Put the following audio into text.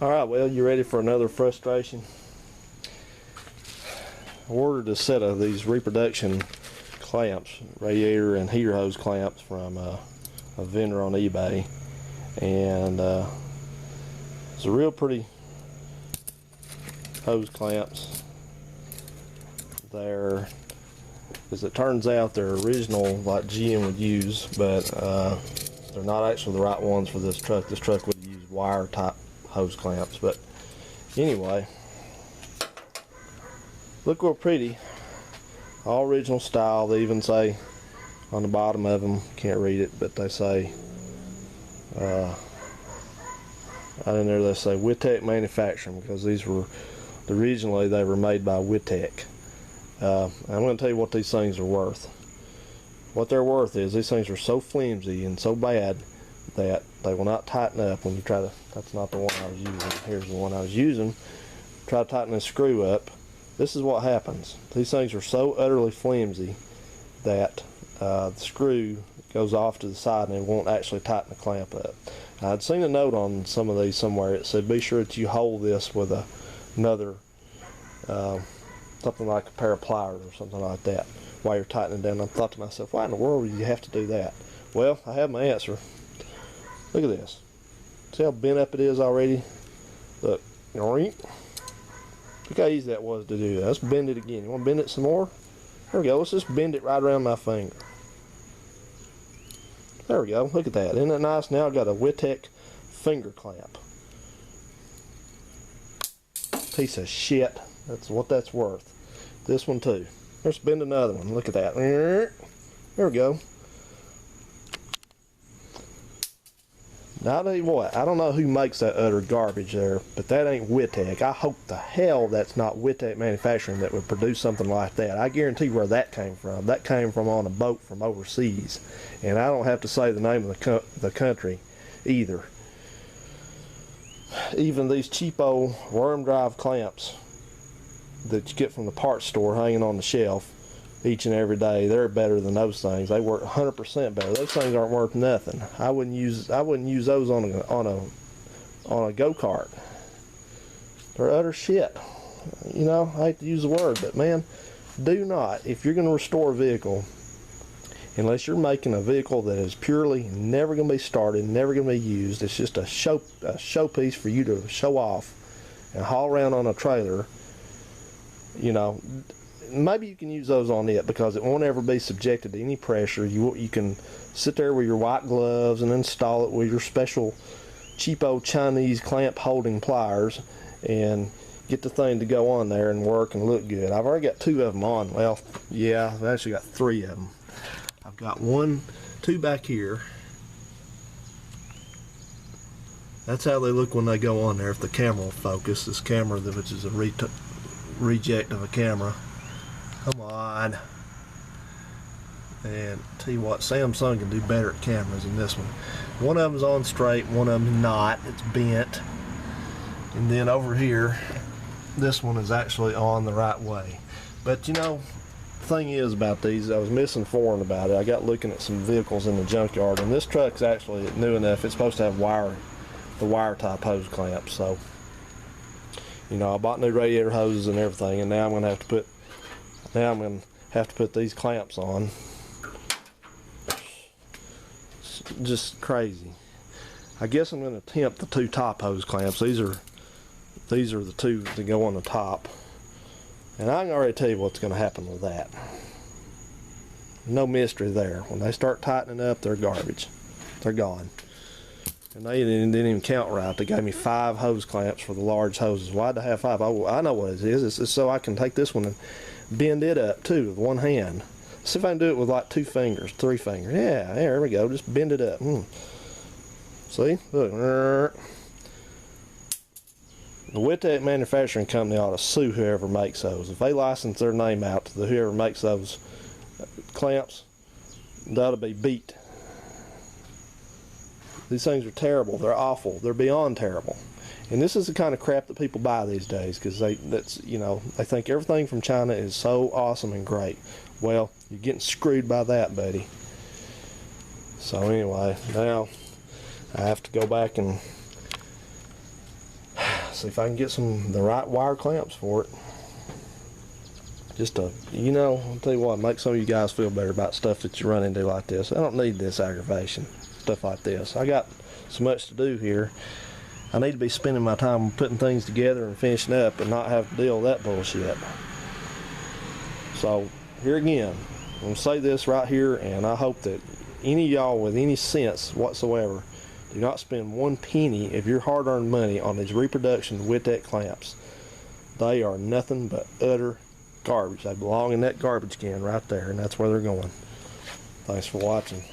Alright, well, you ready for another frustration? I ordered a set of these Reproduction clamps, radiator and heater hose clamps from a vendor on eBay, and it's a real pretty hose clamps. They're, as it turns out, they're original like GM would use, but they're not actually the right ones for this truck. This truck would use wire type hose clamps. But anyway, look real pretty, all original style. They even say on the bottom of them, can't read it, but they say out in there they say Wittek manufacturing, because these were originally they were made by Wittek. I'm going to tell you what these things are worth. What they're worth is these things are so flimsy and so bad that they will not tighten up when you try to. That's not the one I was using. Here's the one I was using. Try to tighten this screw up. This is what happens. These things are so utterly flimsy that the screw goes off to the side and it won't actually tighten the clamp up. I'd seen a note on some of these somewhere. It said be sure that you hold this with another something like a pair of pliers or something like that while you're tightening down. I thought to myself, why in the world would you have to do that? Well, I have my answer. Look at this. See how bent up it is already? Look. Look how easy that was to do that. Let's bend it again. You want to bend it some more? There we go. Let's just bend it right around my finger. There we go. Look at that. Isn't that nice? Now I've got a Wittek finger clamp. Piece of shit. That's what that's worth. This one too. Let's bend another one. Look at that. There we go. Now I'll tell you what, I don't know who makes that utter garbage there, but that ain't Wittek. I hope the hell that's not Wittek manufacturing that would produce something like that. I guarantee where that came from. That came from on a boat from overseas. And I don't have to say the name of the country either. Even these cheapo worm drive clamps that you get from the parts store hanging on the shelf each and every day, they're better than those things. They work 100% better. Those things aren't worth nothing. I wouldn't use those on a go-kart. They're utter shit. You know, I hate to use the word, but man, do not, if you're going to restore a vehicle, unless you're making a vehicle that is purely never going to be started, never going to be used, it's just a showpiece for you to show off and haul around on a trailer, you know, maybe you can use those on it because it won't ever be subjected to any pressure. You can sit there with your white gloves and install it with your special cheapo Chinese clamp holding pliers and get the thing to go on there and work and look good. I've already got 2 of them on. Well, yeah, I've actually got 3 of them. I've got 2 back here. That's how they look when they go on there. If the camera will focus, this camera, which is a reject of a camera. Come on. And tell you what, Samsung can do better at cameras than this one. One of them's on straight, one of them's not. It's bent. And then over here, this one is actually on the right way. But you know, the thing is about these, I was misinformed about it. I got looking at some vehicles in the junkyard, and this truck's actually new enough. It's supposed to have the wire type hose clamps. So, you know, I bought new radiator hoses and everything, and now I'm going to have to put these clamps on. It's just crazy. I guess I'm going to attempt the 2 top hose clamps. These are the 2 that go on the top, and I can already tell you what's going to happen with that. No mystery there. When they start tightening up, they're garbage. They're gone. And they didn't even count right. They gave me 5 hose clamps for the large hoses. Why'd they have 5? I know what it is. It's so I can take this one and bend it up too with one hand. See if I can do it with like 2 fingers, 3 fingers. Yeah, there we go. Just bend it up. See? Look. The Wittek manufacturing company ought to sue whoever makes those. If they license their name out to whoever makes those clamps, they ought to be beat. These things are terrible. They're awful. They're beyond terrible. And this is the kind of crap that people buy these days, because they think everything from China is so awesome and great. Well, you're getting screwed by that, buddy. So anyway, now I have to go back and see if I can get the right wire clamps for it. Just to, you know, I'll tell you what, make some of you guys feel better about stuff that you run into like this. I don't need this aggravation, stuff like this. I got so much to do here. I need to be spending my time putting things together and finishing up and not have to deal with that bullshit. So, here again, I'm going to say this right here, and I hope that any of y'all with any sense whatsoever do not spend one penny of your hard-earned money on these Reproduction Wittek clamps. They are nothing but utter garbage. They belong in that garbage can right there, and that's where they're going. Thanks for watching.